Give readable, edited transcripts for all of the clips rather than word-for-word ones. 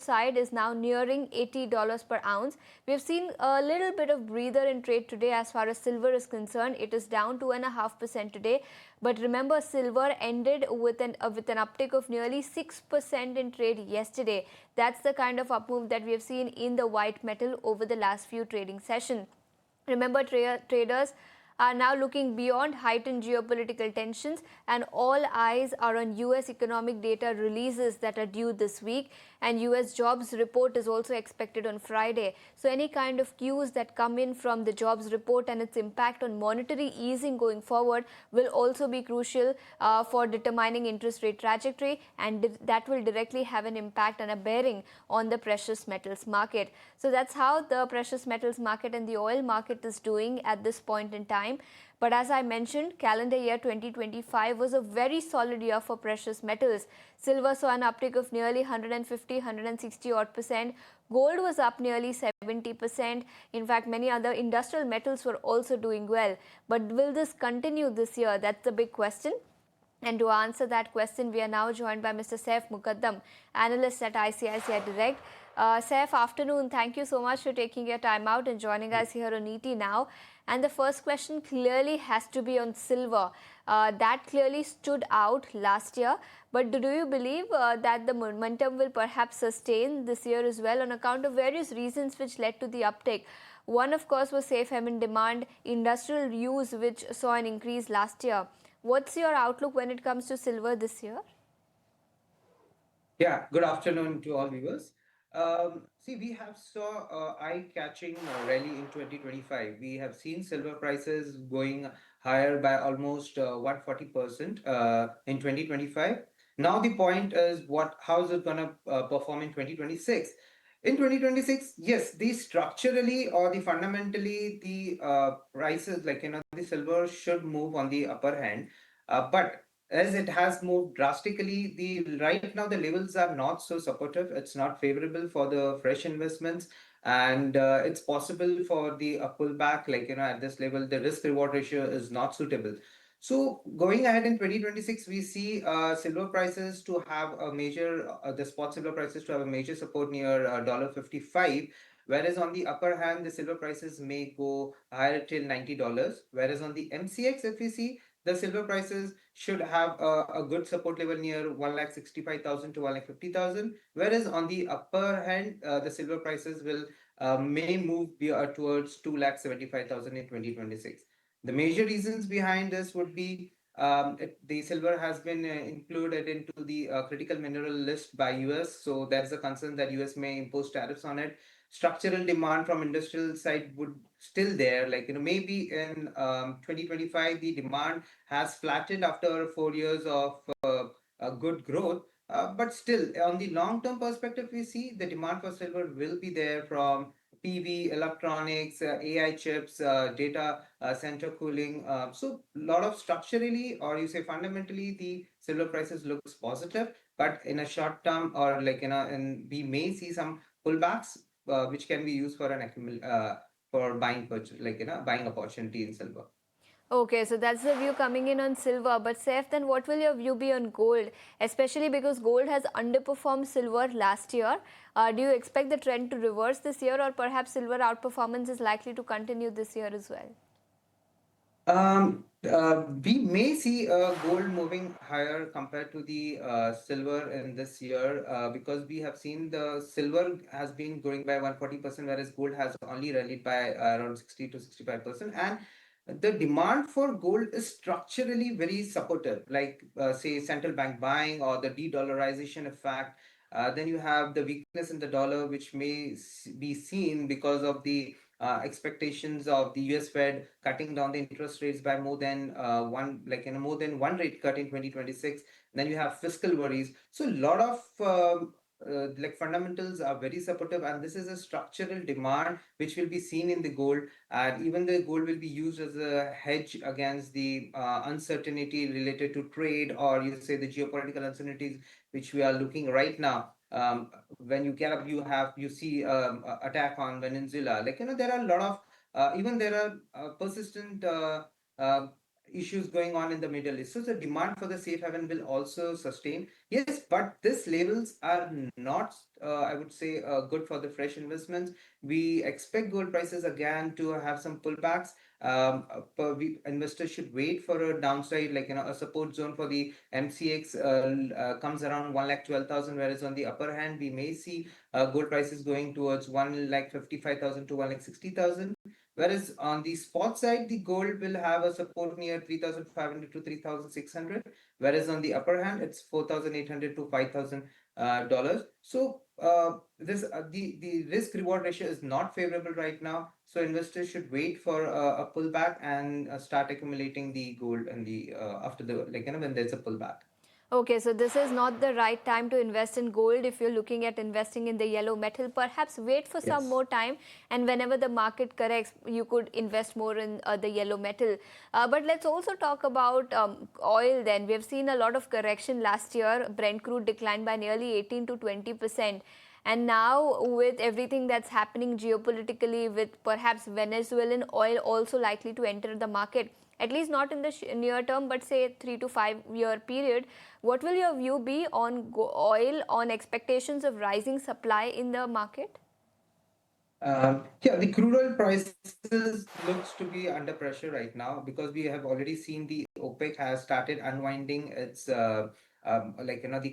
side is now nearing $80 per ounce. We've seen a little bit of breather in trade today as far as silver is concerned. It is down 2.5% today. But remember, silver ended with an uptick of nearly 6% in trade yesterday. That's the kind of up move that we have seen in the white metal over the last few trading sessions. Remember, traders are now looking beyond heightened geopolitical tensions, and all eyes are on US economic data releases that are due this week, and US jobs report is also expected on Friday. So any kind of cues that come in from the jobs report and its impact on monetary easing going forward will also be crucial for determining interest rate trajectory, and that will directly have an impact and a bearing on the precious metals market. So that's how the precious metals market and the oil market is doing at this point in time. But as I mentioned, calendar year 2025 was a very solid year for precious metals. Silver saw an uptick of nearly 150, 160 odd percent. Gold was up nearly 70%. In fact, many other industrial metals were also doing well. But will this continue this year? That's the big question. And to answer that question, we are now joined by Mr. Saif Mukaddam, analyst at ICICI Direct. Saif, afternoon. Thank you so much for taking your time out and joining us here on ET Now. And the first question clearly has to be on silver. That clearly stood out last year. But do you believe that the momentum will perhaps sustain this year as well on account of various reasons which led to the uptake? One, of course, was safe haven demand, industrial use, which saw an increase last year. What's your outlook when it comes to silver this year? Yeah, good afternoon to all viewers. See, we have saw eye-catching rally in 2025. We have seen silver prices going higher by almost 140% in 2025. Now the point is, how is it gonna perform in 2026? In 2026, yes, the structurally or the fundamentally the prices, like the silver should move on the upper hand, but as it has moved drastically, the right now the levels are not so supportive. It's not favorable for the fresh investments, and it's possible for the pullback. Like at this level, the risk reward ratio is not suitable. So going ahead in 2026, we see silver prices to have a major, the spot silver prices to have a major support near $55. Whereas on the upper hand, the silver prices may go higher till $90. Whereas on the MCX, if we see, the silver prices should have a good support level near 1,65,000 to 1,50,000. Whereas on the upper hand, the silver prices will may move towards 2,75,000 in 2026. The major reasons behind this would be the silver has been included into the critical mineral list by US. So there's a concern that US may impose tariffs on it. Structural demand from industrial side would still there. Like maybe in 2025 the demand has flattened after 4 years of a good growth. But still, on the long-term perspective, we see the demand for silver will be there from PV, electronics, AI chips, data center cooling. So a lot of structurally, or you say fundamentally, the silver prices looks positive. But in a short term, or like and we may see some pullbacks, which can be used for for buying purchase, like buying opportunity in silver. Okay, so that's the view coming in on silver. But Saif, then what will your view be on gold? Especially because gold has underperformed silver last year. Do you expect the trend to reverse this year, or perhaps silver outperformance is likely to continue this year as well? We may see gold moving higher compared to the silver in this year because we have seen the silver has been growing by 140%, whereas gold has only rallied by around 60 to 65%. And the demand for gold is structurally very supportive, like say central bank buying or the de-dollarization effect. Then you have the weakness in the dollar, which may be seen because of the expectations of the US Fed cutting down the interest rates by more than more than one rate cut in 2026. Then you have fiscal worries. So a lot of like fundamentals are very supportive, and this is a structural demand which will be seen in the gold, and even the gold will be used as a hedge against the uncertainty related to trade, or you say the geopolitical uncertainties which we are looking right now. When you get up, you see attack on Venezuela. Like there are a lot of even there are persistent uh, issues going on in the Middle East. So the demand for the safe haven will also sustain. Yes, but these levels are not, I would say, good for the fresh investments. We expect gold prices again to have some pullbacks. Investors should wait for a downside, like a support zone for the MCX comes around 1,12,000, whereas on the upper hand we may see gold prices going towards 1,55,000 to 1,60,000. Whereas on the spot side, the gold will have a support near 3,500 to 3,600. Whereas on the upper hand, it's 4,800 to $5,000. So this the risk reward ratio is not favorable right now. So investors should wait for a pullback and start accumulating the gold and the after the when there's a pullback. Okay, so this is not the right time to invest in gold if you're looking at investing in the yellow metal. Perhaps wait for some Yes. more time, and whenever the market corrects, you could invest more in the yellow metal. But let's also talk about oil then. We have seen a lot of correction last year. Brent crude declined by nearly 18 to 20%. And now, with everything that's happening geopolitically, with perhaps Venezuelan oil also likely to enter the market, at least not in the near term, but say 3 to 5 year period, what will your view be on oil, on expectations of rising supply in the market? Yeah, the crude oil prices looks to be under pressure right now because we have already seen the OPEC has started unwinding its the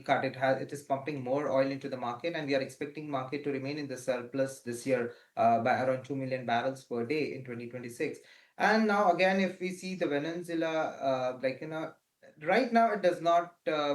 cut. It is pumping more oil into the market, and we are expecting market to remain in the surplus this year by around 2 million barrels per day in 2026. And now again, if we see the Venezuela, right now it does not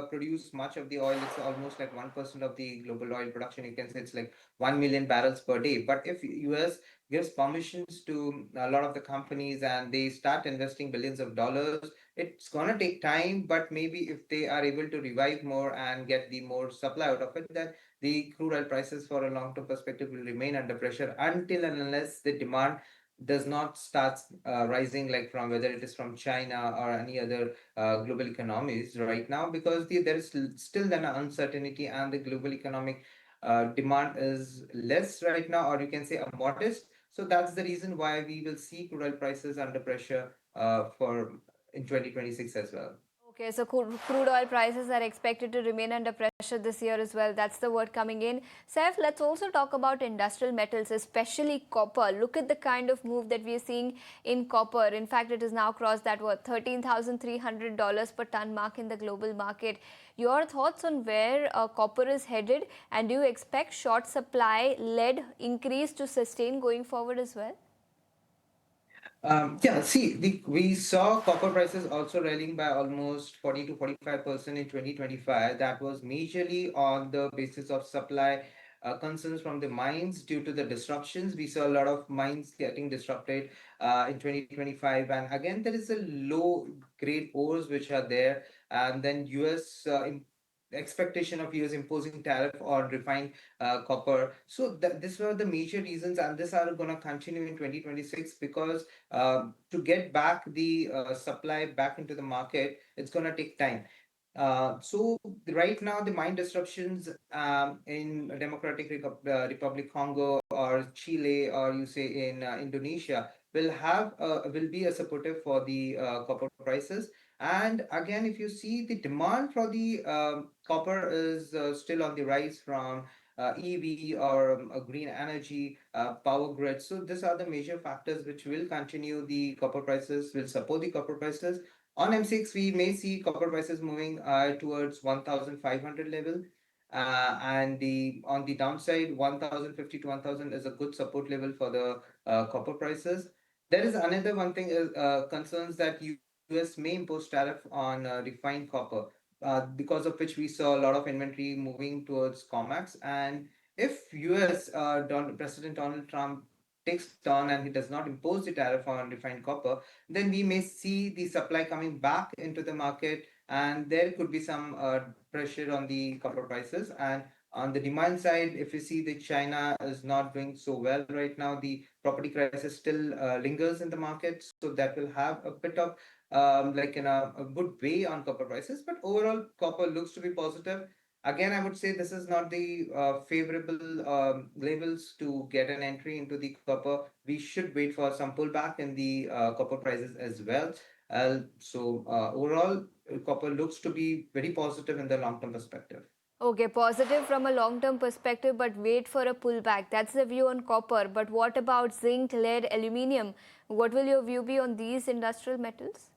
produce much of the oil. It's almost like 1% of the global oil production. You can say it's like 1 million barrels per day. But if US gives permissions to a lot of the companies and they start investing billions of dollars, it's going to take time. But maybe if they are able to revive more and get the more supply out of it, then the crude oil prices for a long term perspective will remain under pressure until and unless the demand does not start rising, like from whether it is from China or any other global economies right now, because there is still an uncertainty and the global economic demand is less right now, or you can say a modest. So that's the reason why we will see crude oil prices under pressure for in 2026 as well. Okay, so crude oil prices are expected to remain under pressure this year as well. That's the word coming in. Saif, let's also talk about industrial metals, especially copper. Look at the kind of move that we are seeing in copper. In fact, it has now crossed that what $13,300 per ton mark in the global market. Your thoughts on where copper is headed, and do you expect short supply led increase to sustain going forward as well? Yeah, see, we saw copper prices also rallying by almost 40 to 45% in 2025. That was majorly on the basis of supply concerns from the mines due to the disruptions. We saw a lot of mines getting disrupted in 2025. And again, there is a low grade ores which are there. And then US expectation of US imposing tariff on refined copper. So these were the major reasons, and these are going to continue in 2026 because to get back the supply back into the market, it's going to take time. So right now, the mine disruptions in Republic Congo or Chile or you say in Indonesia will be a supportive for the copper prices. And again, if you see the demand for the copper is still on the rise from EV or green energy, power grid. So these are the major factors which will continue the copper prices, will support the copper prices. On M6, we may see copper prices moving towards 1,500 level. And the on the downside, 1,050 to 1,000 is a good support level for the copper prices. There is another one thing is concerns that US may impose tariff on refined copper, because of which we saw a lot of inventory moving towards COMEX. And if US President Donald Trump takes it on and he does not impose the tariff on refined copper, then we may see the supply coming back into the market, and there could be some pressure on the copper prices. And on the demand side, if you see that China is not doing so well right now, the property crisis still lingers in the market, so that will have a bit of a good way on copper prices. But overall, copper looks to be positive. Again, I would say this is not the favorable levels to get an entry into the copper. We should wait for some pullback in the copper prices as well. Overall, copper looks to be very positive in the long-term perspective. Okay, positive from a long-term perspective, but wait for a pullback. That's the view on copper. But what about zinc, lead, aluminium? What will your view be on these industrial metals?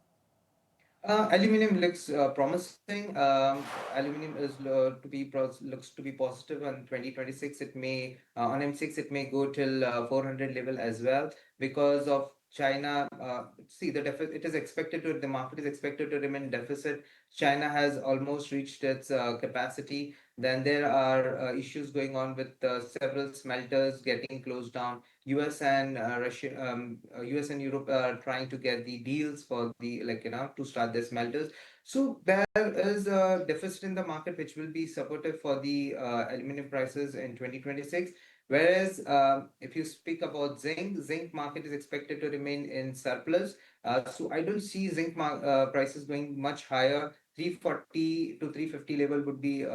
Aluminum looks promising. Aluminum is looks to be positive on 2026. It may on M6 it may go till 400 level as well because of China. See the deficit. It is expected to the market is expected to remain deficit. China has almost reached its capacity. Then there are issues going on with several smelters getting closed down. US and US and Europe are trying to get the deals for the to start their smelters. So there is a deficit in the market which will be supportive for the aluminum prices in 2026. Whereas if you speak about zinc market is expected to remain in surplus. So I don't see prices going much higher. 340 to 350 level would be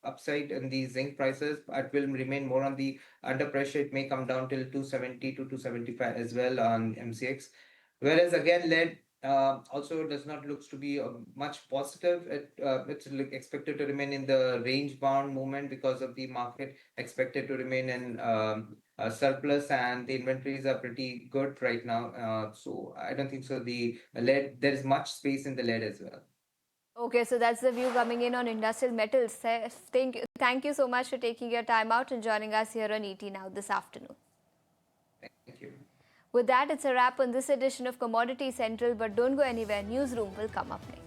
upside in the zinc prices. It will remain more on the under pressure. It may come down till 270 to 275 as well on MCX. Whereas again, lead also does not looks to be much positive. It's expected to remain in the range bound movement because of the market expected to remain in surplus and the inventories are pretty good right now. So I don't think so. The lead there is much space in the lead as well. Okay, so that's the view coming in on industrial metals. Thank you so much for taking your time out and joining us here on ET Now this afternoon. Thank you. With that, it's a wrap on this edition of Commodity Central, but don't go anywhere. Newsroom will come up next.